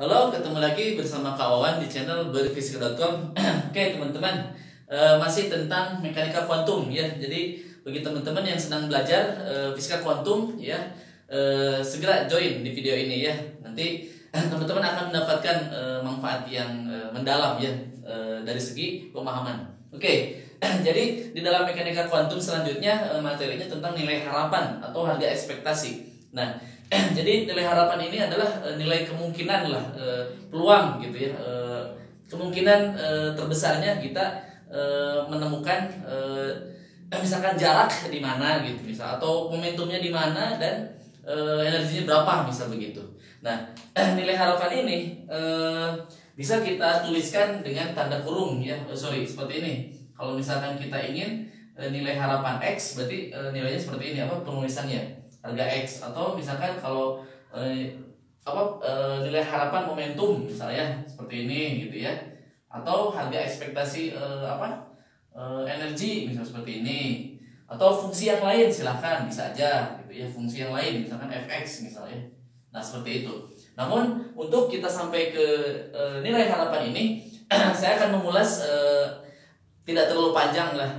Halo, ketemu lagi bersama Kak Wawan di channel berfisika.com. Oke teman-teman, masih tentang mekanika kuantum ya. Jadi bagi teman-teman yang sedang belajar fisika kuantum ya, segera join di video ini ya. Nanti teman-teman akan mendapatkan manfaat yang mendalam ya, dari segi pemahaman. Oke, jadi di dalam mekanika kuantum selanjutnya materinya tentang nilai harapan atau harga ekspektasi. Nah, jadi nilai harapan ini adalah nilai kemungkinan lah, peluang gitu ya, kemungkinan terbesarnya kita menemukan misalkan jarak di mana gitu misal, atau momentumnya di mana dan energinya berapa misal begitu. Nah, nilai harapan ini bisa kita tuliskan dengan tanda kurung ya, seperti ini. Kalau misalkan kita ingin nilai harapan X, berarti nilainya seperti ini, penulisannya harga X. Atau misalkan kalau nilai harapan momentum misalnya seperti ini gitu ya, atau harga ekspektasi energi misal seperti ini, atau fungsi yang lain silahkan bisa aja gitu ya, fungsi yang lain misalkan fx misalnya. Nah seperti itu. Namun untuk kita sampai ke nilai harapan ini saya akan mengulas tidak terlalu panjang lah,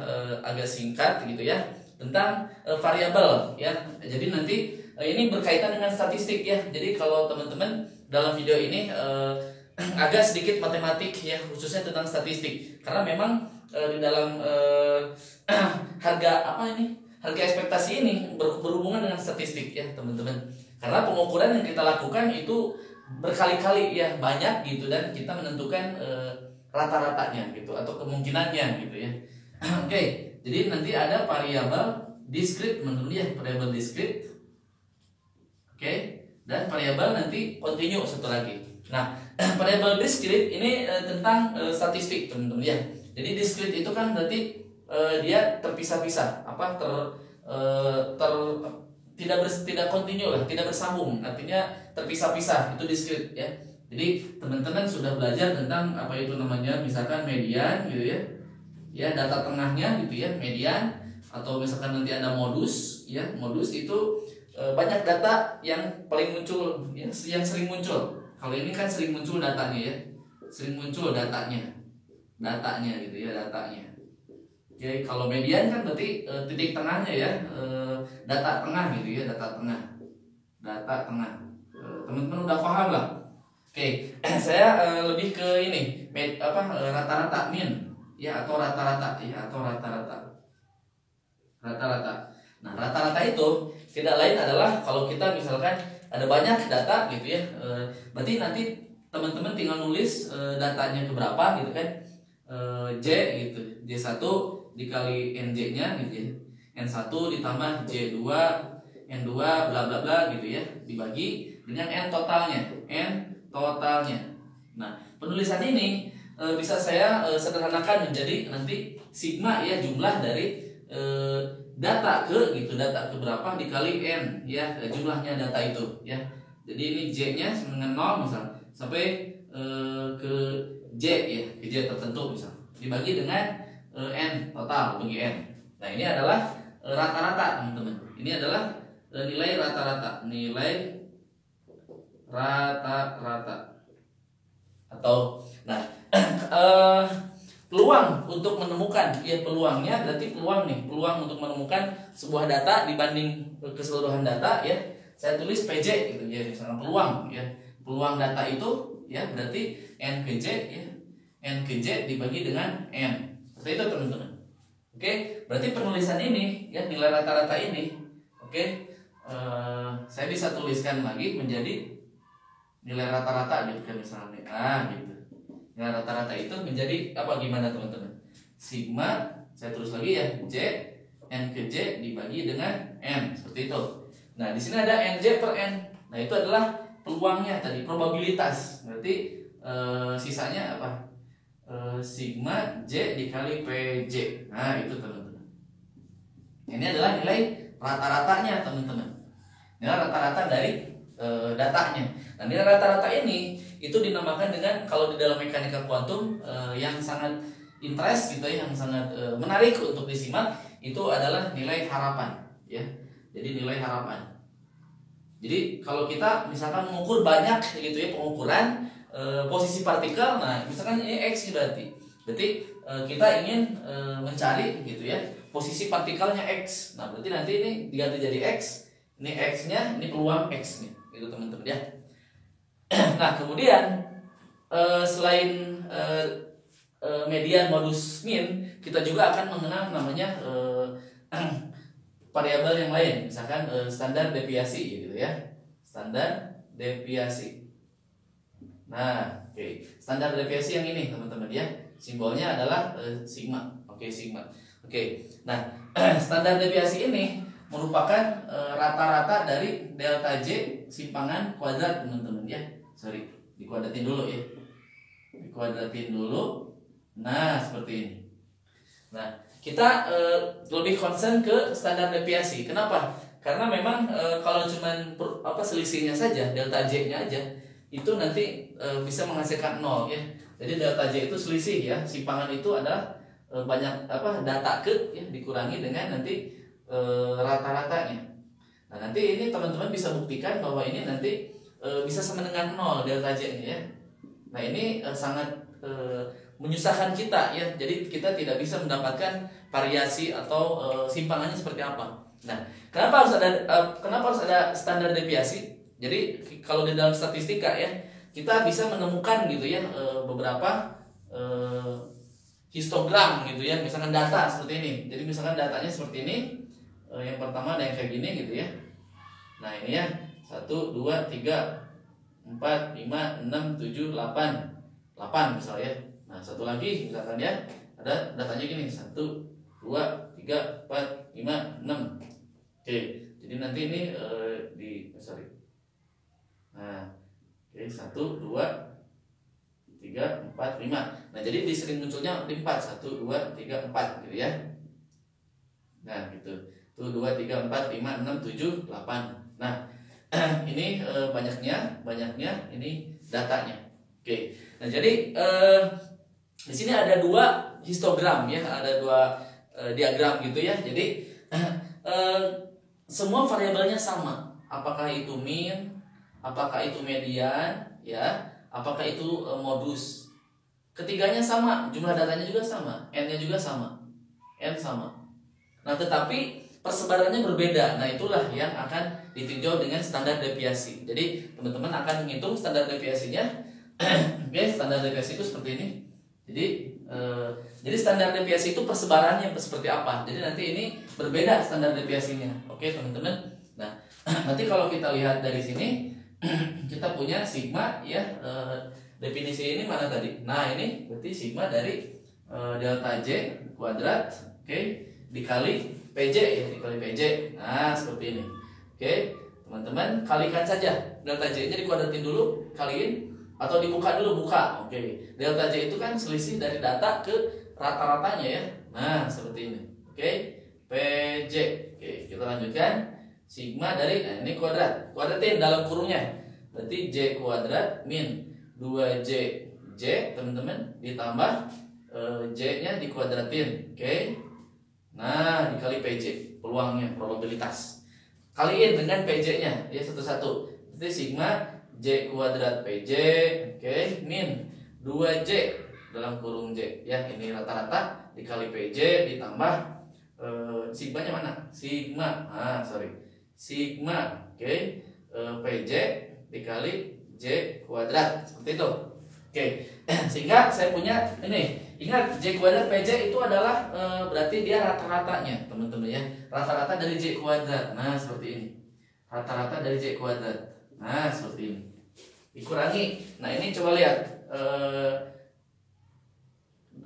agak singkat gitu ya, tentang variabel ya. Jadi nanti ini berkaitan dengan statistik ya. Jadi kalau teman-teman dalam video ini agak sedikit matematik ya, khususnya tentang statistik, karena memang di dalam harga harga ekspektasi ini berhubungan dengan statistik ya teman-teman. Karena pengukuran yang kita lakukan itu berkali-kali ya, banyak gitu, dan kita menentukan rata-ratanya gitu atau kemungkinannya gitu ya. Oke, jadi nanti ada variabel discrete menurut dia, variabel discrete. Oke, dan variabel nanti continue satu lagi. Nah, variabel discrete ini tentang statistik teman-teman ya. Jadi discrete itu kan berarti dia terpisah-pisah, tidak continue lah, tidak bersambung, artinya terpisah-pisah, itu discrete ya. Jadi teman-teman sudah belajar tentang apa itu namanya, misalkan median gitu ya, ya data tengahnya gitu ya, median. Atau misalkan nanti ada modus ya, modus itu banyak data yang paling muncul ya, yang sering muncul. Kalau ini kan sering muncul datanya ya, sering muncul datanya gitu ya, datanya. Oke, kalau median kan berarti titik tengahnya ya, data tengah gitu ya, data tengah. Teman-teman udah paham lah. Oke, saya lebih ke ini, rata-rata min ya, atau rata-rata ya, atau rata-rata. Nah, rata-rata itu tidak lain adalah kalau kita misalkan ada banyak data gitu ya, berarti nanti teman-teman tinggal nulis datanya ke berapa gitu kan, J gitu, J1 dikali NJ-nya gitu ya, N1 ditambah J2 N2 bla bla bla gitu ya, dibagi dengan N totalnya. Nah, penulisan ini bisa saya sederhanakan menjadi nanti sigma ya, jumlah dari data ke berapa dikali N ya, jumlahnya data itu ya. Jadi ini J-nya dengan 0 misal sampai ke J ya, ke J tertentu misal, dibagi dengan N total bagi N. Nah, ini adalah rata-rata teman-teman. Ini adalah nilai rata-rata, atau nah peluang untuk menemukan ya, peluangnya berarti peluang untuk menemukan sebuah data dibanding keseluruhan data ya, saya tulis PJ gitu ya, misalnya peluang ya, peluang data itu ya berarti N ke J ya, N ke J dibagi dengan N, seperti itu teman-teman. Oke, berarti penulisan ini ya, nilai rata-rata ini, oke, saya bisa tuliskan lagi menjadi nilai rata-rata gitu kan misalnya, gitu. Nilai rata-rata itu menjadi apa, gimana teman-teman? Sigma, saya tulis lagi ya, J N ke J dibagi dengan N, seperti itu. Nah, di sini ada NJ per N. Nah, itu adalah peluangnya tadi, probabilitas. Berarti sisanya apa? Sigma J dikali PJ. Nah, itu teman-teman. Ini adalah nilai rata-ratanya teman-teman. Nilai rata-rata dari datanya. Nah, nilai rata-rata ini itu dinamakan dengan, kalau di dalam mekanika kuantum yang sangat interest gitu ya, yang sangat menarik untuk disimak, itu adalah nilai harapan ya. Jadi nilai harapan. Jadi kalau kita misalkan mengukur banyak gitu ya, pengukuran posisi partikel, nah misalkan ini X berarti kita ingin mencari gitu ya posisi partikelnya X. Nah berarti nanti ini diganti jadi X, ini X nya, ini peluang X nih gitu teman-teman ya. Nah kemudian selain median, modus, min, kita juga akan mengenal namanya variabel yang lain, misalkan standar deviasi gitu ya, standar deviasi. Nah, oke, standar deviasi yang ini teman-teman ya, simbolnya adalah sigma. Oke, sigma. Oke, nah standar deviasi ini merupakan rata-rata dari delta J simpangan kuadrat teman-teman ya. Sorry, dikuadratin dulu ya, dikuadratin dulu. Nah seperti ini. Nah kita lebih concern ke standar deviasi. Kenapa? Karena memang kalau cuman selisihnya saja, delta J-nya aja, itu nanti bisa menghasilkan 0 ya. Jadi delta J itu selisih ya, simpangan itu adalah banyak data ya, dikurangi dengan nanti rata-ratanya. Nah nanti ini teman-teman bisa buktikan bahwa ini nanti bisa sama dengan 0 delta J-nya ya. Nah ini sangat menyusahkan kita ya, jadi kita tidak bisa mendapatkan variasi atau simpangannya seperti apa. Nah, kenapa harus ada standar deviasi? Jadi kalau di dalam statistika ya, kita bisa menemukan gitu ya beberapa histogram gitu ya, misalkan data seperti ini. Jadi misalkan datanya seperti ini, yang pertama ada yang kayak gini gitu ya. Nah ini ya 1, 2, 3, 4, 5, 6, 7, 8 misalnya. Nah satu lagi misalkan ya, ada datanya gini 1, 2, 3, 4, 5, 6. Oke, jadi nanti ini Nah, oke 1, 2, 3, 4, 5. Nah jadi sering munculnya di 4, 1, 2, 3, 4 gitu ya. Nah gitu, tuh 2, 3, 4, 5, 6, 7, 8. Nah ini banyaknya ini datanya. Oke, nah jadi di sini ada 2 histogram ya, ada 2 diagram gitu ya. Jadi semua variabelnya sama. Apakah itu min, apakah itu median, ya, apakah itu modus. Ketiganya sama, jumlah datanya juga sama, n-nya juga sama, n sama. Nah tetapi persebarannya berbeda. Nah itulah yang akan ditinjau dengan standar deviasi. Jadi teman-teman akan menghitung standar deviasinya. Oke, standar deviasi itu seperti ini. Jadi standar deviasi itu persebarannya seperti apa. Jadi nanti ini berbeda standar deviasinya. Oke teman-teman. Nah nanti kalau kita lihat dari sini kita punya sigma ya, definisi ini mana tadi? Nah ini berarti sigma dari delta J kuadrat, oke, dikali PJ ya, dikali PJ. Nah seperti ini. Oke teman-teman, kalikan saja delta J nya dikuadratin dulu, kaliin. Atau dibuka dulu, buka. Oke. Delta J itu kan selisih dari data ke rata-ratanya ya. Nah, seperti ini. Oke. PJ. Oke, kita lanjutkan. Sigma dari ini kuadrat. Kuadratin dalam kurungnya. Berarti J kuadrat min 2J teman-teman, ditambah J-nya dikuadratin. Oke. Nah, dikali PJ, peluangnya, probabilitas. Kaliin dengan PJ-nya ya satu-satu. Berarti sigma J kuadrat PJ, oke, min 2J dalam kurung J ya, ini rata-rata dikali PJ ditambah sigmanya mana? Sigma, sigma, oke, PJ dikali J kuadrat, seperti itu. Oke, sehingga saya punya ini, ingat J kuadrat PJ itu adalah berarti dia rata-ratanya teman-teman ya, rata-rata dari J kuadrat. Nah seperti ini, rata-rata dari J kuadrat. Nah seperti ini, dikurangi. Nah ini coba lihat,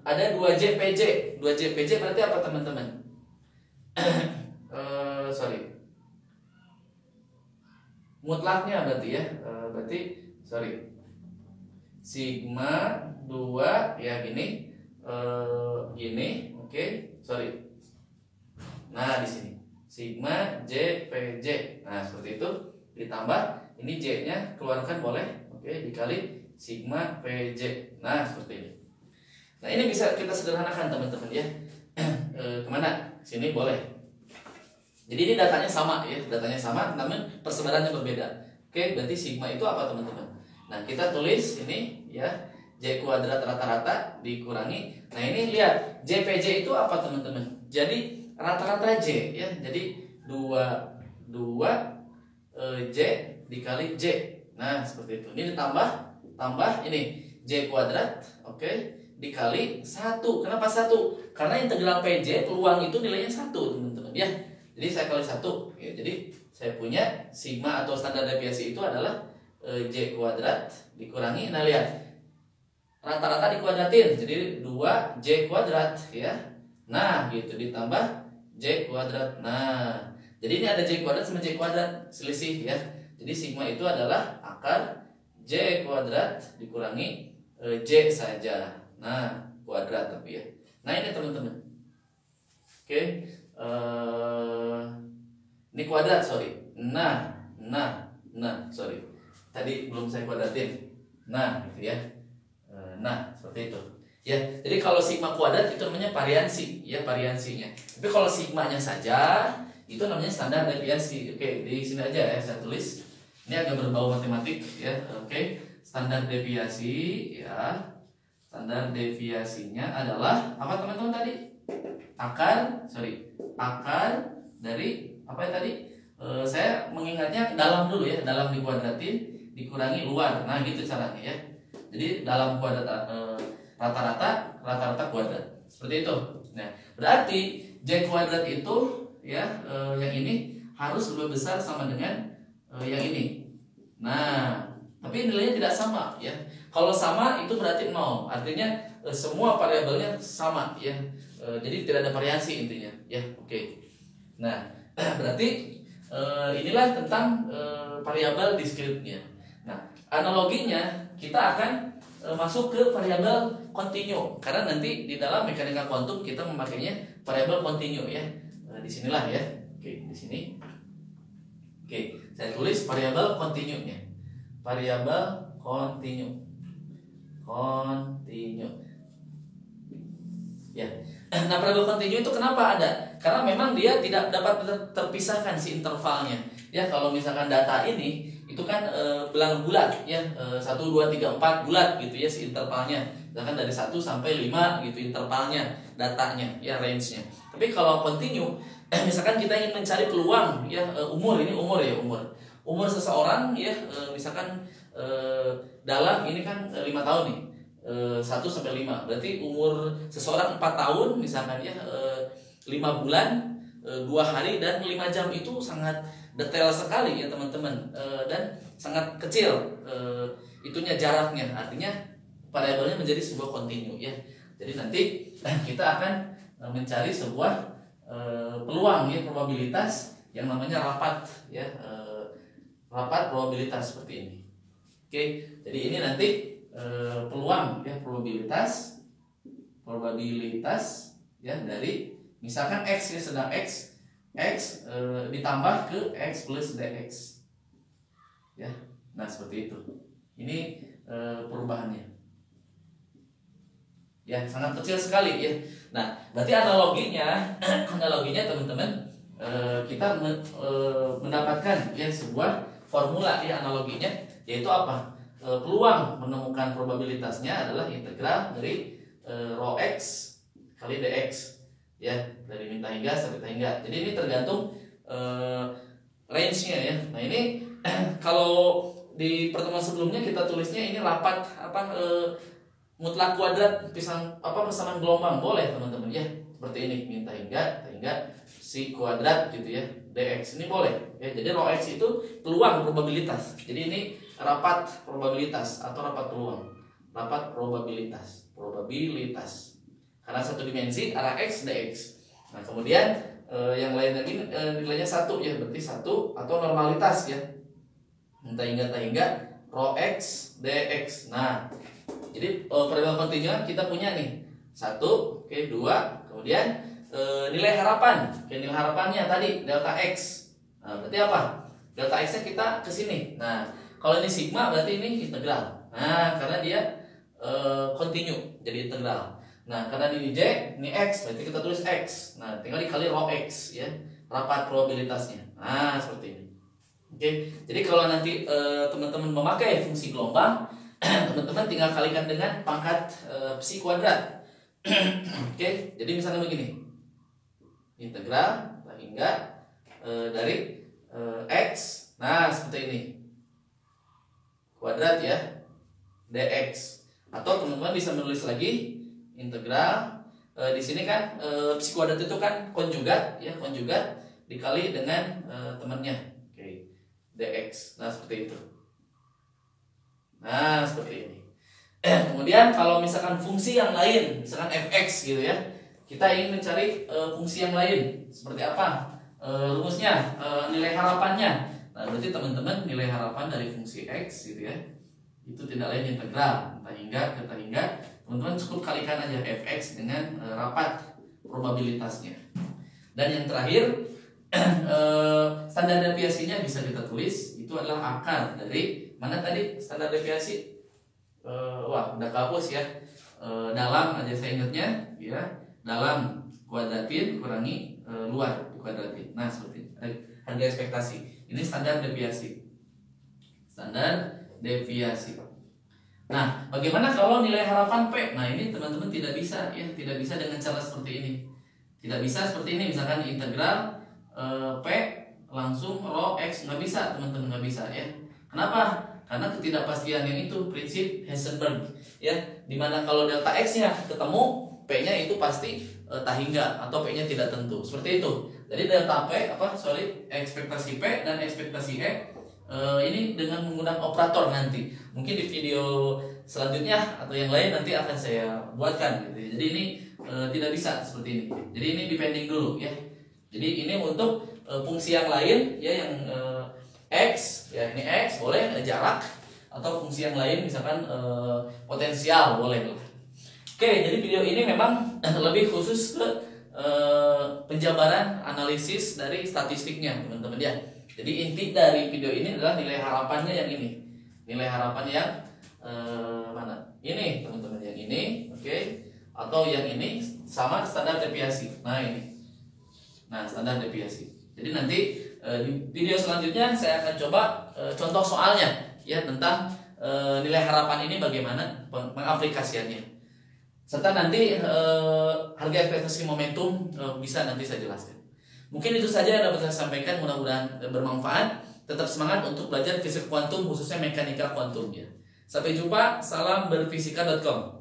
ada 2J PJ. 2J PJ berarti apa teman-teman? Mutlaknya berarti ya, sigma 2 ya gini, oke, nah di sini sigma J PJ. Nah seperti itu, ditambah ini J-nya keluarkan boleh, oke, dikali sigma PJ. Nah seperti ini. Nah ini bisa kita sederhanakan teman-teman ya. Kemana? Sini boleh. Jadi ini datanya sama ya, datanya sama, namun persebarannya berbeda. Oke, berarti sigma itu apa teman-teman? Nah, kita tulis ini ya, J kuadrat rata-rata dikurangi. Nah, ini lihat JPJ itu apa teman-teman? Jadi rata-rata J ya. Jadi 2 J dikali J. Nah, seperti itu. Ini tambah ini J kuadrat, oke, dikali 1. Kenapa 1? Karena integral PJ peluang itu nilainya 1 teman-teman ya. Jadi saya kali 1 ya, jadi saya punya sigma atau standar deviasi itu adalah J kuadrat dikurangi, nah lihat rata-rata dikuadratin, jadi 2J kuadrat ya. Nah gitu, ditambah J kuadrat. Nah jadi ini ada J kuadrat sama J kuadrat selisih ya. Jadi sigma itu adalah akar J kuadrat dikurangi J saja. Nah kuadrat tapi ya. Nah ini teman-teman. Oke. Ini kuadrat, sorry. Nah, sorry. Tadi belum saya kuadratin. Nah, gitu ya. Nah, seperti itu. Ya, jadi kalau sigma kuadrat itu namanya variansi, ya variansinya. Tapi kalau sigmanya saja itu namanya standar deviasi. Oke, di sini aja ya saya tulis. Ini agak berbau matematik ya. Oke, standar deviasi ya. Standar deviasinya adalah apa teman-teman tadi? Akar dari apa ya tadi? Saya mengingatnya dalam dulu ya, dalam dikuadratin dikurangi luar. Nah gitu caranya ya. Jadi dalam kuadrat rata-rata kuadrat seperti itu. Nah berarti J kuadrat itu ya yang ini harus lebih besar sama dengan yang ini. Nah tapi nilainya tidak sama ya. Kalau sama itu berarti 0. Artinya semua variabelnya sama ya. Jadi tidak ada variasi intinya ya. Oke. Nah berarti inilah tentang variabel discrete-nya. Nah analoginya kita akan masuk ke variabel kontinu karena nanti di dalam mekanika kuantum kita memakainya variabel kontinu ya. Disinilah ya. Oke di sini. Oke saya tulis variabel kontinunya. Variabel kontinu. Ya. Nah, variabel kontinu itu kenapa ada? Karena memang dia tidak dapat terpisahkan si intervalnya. Ya, kalau misalkan data ini itu kan bilangan bulat ya, 1 2 3 4 bulat gitu ya si intervalnya. Misalkan dari 1 sampai 5 gitu intervalnya, datanya ya range-nya. Tapi kalau kontinu misalkan kita ingin mencari peluang ya umur ya. Umur seseorang ya misalkan dalam ini kan 5 tahun nih. 1 sampai 5. Berarti umur seseorang 4 tahun misalkan ya 5 bulan 2 hari dan 5 jam itu sangat detail sekali ya teman-teman, dan sangat kecil itunya jaraknya. Artinya variabelnya menjadi sebuah kontinu ya. Jadi nanti kita akan mencari sebuah peluang ya, probabilitas yang namanya rapat ya, rapat probabilitas seperti ini. Oke, jadi ini nanti peluang ya, probabilitas ya dari misalkan X ya, sedang X ditambah ke X plus DX ya. Nah seperti itu. Ini perubahannya ya, sangat kecil sekali ya. Nah berarti analoginya teman-teman, kita mendapatkan ya sebuah formula ya analoginya, yaitu apa? Peluang menemukan probabilitasnya adalah integral dari rho X kali dx ya, dari minta hingga sampai tak hingga. Jadi ini tergantung range-nya ya. Nah ini kalau di pertemuan sebelumnya kita tulisnya ini rapat mutlak kuadrat persamaan gelombang, boleh teman-teman ya, seperti ini minta hingga si kuadrat gitu ya dx, ini boleh ya. Jadi rho x itu peluang probabilitas. Jadi ini rapat probabilitas atau rapat peluang, rapat probabilitas karena satu dimensi arah x dx. Nah kemudian yang lain lagi nilainya 1 ya, berarti 1 atau normalitas ya, tak hingga rho x dx. Nah jadi variabel kontinu kita punya nih 1, oke, 2, kemudian nilai harapan. Oke, nilai harapannya tadi delta x. Nah berarti apa? Delta x nya kita ke sini. Nah kalau ini sigma berarti ini integral. Nah karena dia kontinu jadi integral. Nah karena ini J, ini X, berarti kita tulis X. Nah tinggal dikali rho X ya. rapat probabilitasnya. Nah, seperti ini. Oke, jadi kalau nanti teman-teman memakai fungsi gelombang, teman-teman tinggal kalikan dengan pangkat psi kuadrat. Oke, jadi misalnya begini, integral hingga dari x, nah seperti ini, kuadrat ya, dx. Atau teman-teman bisa menulis lagi integral di sini kan psi kuadrat itu kan konjugat ya, konjugat dikali dengan temannya, oke, dx. Nah seperti itu. Nah seperti ini. Kemudian kalau misalkan fungsi yang lain, misalkan fx gitu ya, kita ingin mencari fungsi yang lain seperti apa rumusnya, nilai harapannya. Nah berarti teman-teman nilai harapan dari fungsi x gitu ya, itu tidak lain integral hingga teman-teman cukup kalikan aja fx dengan rapat probabilitasnya. Dan yang terakhir standar deviasinya bisa kita tulis, itu adalah akar dari mana tadi standar deviasi? Wah udah kapus ya, dalam aja saya ingatnya ya, dalam kuadratin kurangi luar dikuadratin. Nah seperti harga ekspektasi, ini standar deviasi, standar deviasi. Nah bagaimana kalau nilai harapan P? Nah ini teman-teman tidak bisa ya, tidak bisa dengan cara seperti ini, tidak bisa seperti ini. Misalkan integral P langsung rho x, nggak bisa teman-teman, nggak bisa ya. Kenapa? Karena ketidakpastian yang itu prinsip Heisenberg ya, dimana kalau delta x-nya ketemu, p-nya itu pasti tahingga atau p-nya tidak tentu, seperti itu. Jadi delta p ekspektasi p dan ekspektasi e ini dengan menggunakan operator nanti. Mungkin di video selanjutnya atau yang lain nanti akan saya buatkan gitu ya. Jadi ini tidak bisa seperti ini. Jadi ini depending dulu ya. Jadi ini untuk fungsi yang lain ya, yang x ya, ini x boleh jarak, atau fungsi yang lain misalkan potensial boleh. Oke, jadi video ini memang lebih khusus ke penjabaran analisis dari statistiknya teman-teman ya. Jadi inti dari video ini adalah nilai harapannya yang ini, nilai harapan yang mana ini teman-teman, yang ini oke, atau yang ini sama standar deviasi. Nah ini, nah standar deviasi. Jadi nanti di video selanjutnya saya akan coba contoh soalnya ya, tentang nilai harapan ini bagaimana pengaplikasiannya, serta nanti harga ekspektasi momentum bisa nanti saya jelaskan. Mungkin itu saja yang dapat saya sampaikan, mudah-mudahan bermanfaat. Tetap semangat untuk belajar fisika kuantum, khususnya mekanika kuantumnya. Sampai jumpa, salam berfisika.com.